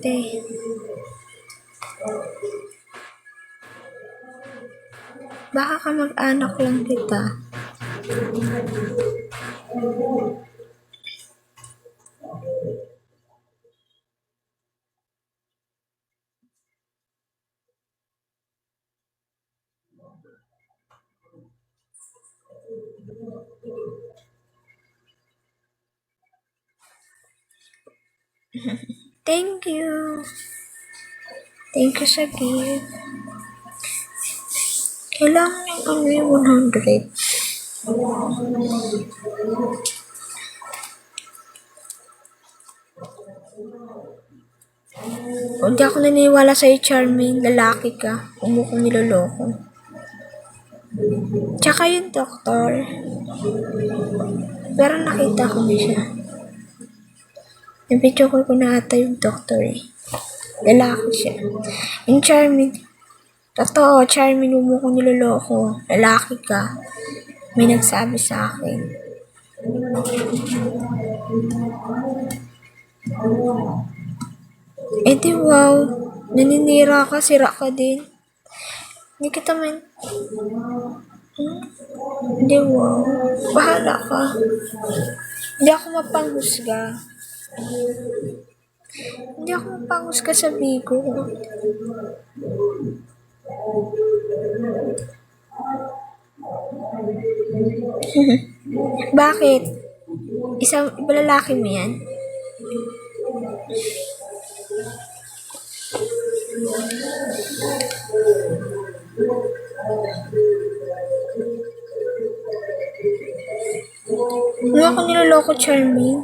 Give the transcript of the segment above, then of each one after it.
Te. Baka ka mag-anak lang kita. Thank you. Thank you sa gift. Kailangan yung 100. O, di ako naniniwala sa'yo, Charmaine. Lalaki ka. Huwag mo kong niloloko. Tsaka yung doktor. Pero nakita ko na siya. Nabidyo ko na ata yung doktor eh. Lalaki siya. Yung Charmaine. Totoo, Charmaine, huwag mo kong niloloko. Lalaki ka. May nagsabi sa akin. Eh di wow. Naninira ka, sira ka din. Hindi kita Hindi wow. Bahala ka. Hindi ako mapanghusga. Hindi ako mapanghusga sa bigo. Bakit? Iba lalaki mo yan? Huwag ako niloloko, Charmaine.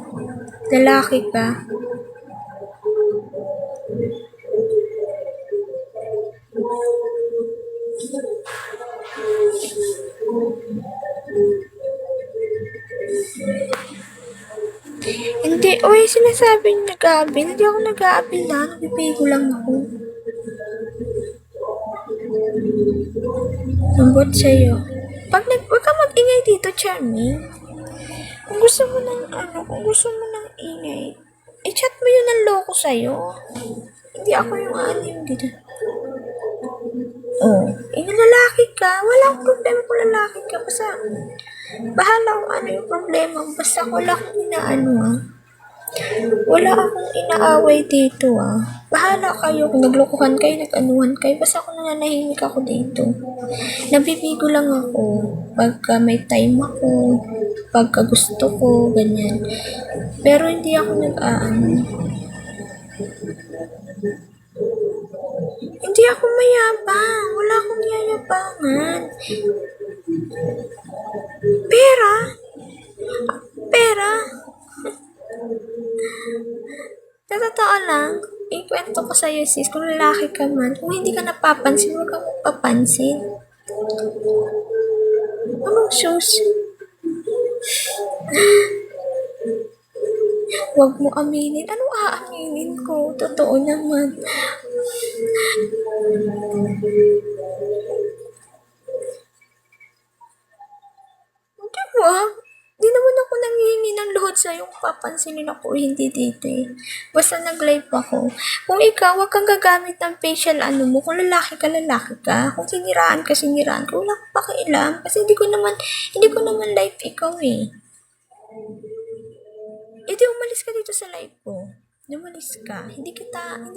Lalaki ka. Hindi, oy, sinasabi niyo nag-aabil. Hindi ako nag-aabil na. Nabibigo lang ako. Lambot sa'yo. Huwag ka mag-ingay dito, Charmaine. Kung gusto mo ng ingay, i-chat mo yun ng loko sa'yo. Hindi ako yung dito. Oh, lalaki ka. Wala akong problema kung lalaki ka. Basta, bahala kung ano yung problema. Basta wala akong wala akong inaaway dito Bahala kayo kung naglokohan kayo, nag-anuhan kayo. Basta ako nananahimik ako dito. Nabibigo lang ako pagka may time ako, pagka gusto ko, ganyan. Pero hindi ako Hindi ako mayabang. Wala akong yayabangan. Pera. Sa totoo lang, ikwento ko sa'yo sis, kung lalaki ka man, kung hindi ka napapansin, huwag kang magpapansin. Anong sus? Huwag mo aminin. Anong aaminin ko? Totoo naman. Wag. Di naman ako nanghihingi ng load sa'yo kung papansinin ako hindi dito eh. Basta nag-live ako. Kung ikaw, wag kang gagamit ng facial mo. Kung lalaki ka. Kung siniraan ka, wala akong pakialam. Kasi hindi ko naman live ikaw eh. Di umalis ka dito sa live ko. Umalis ka. Hindi ko kailangan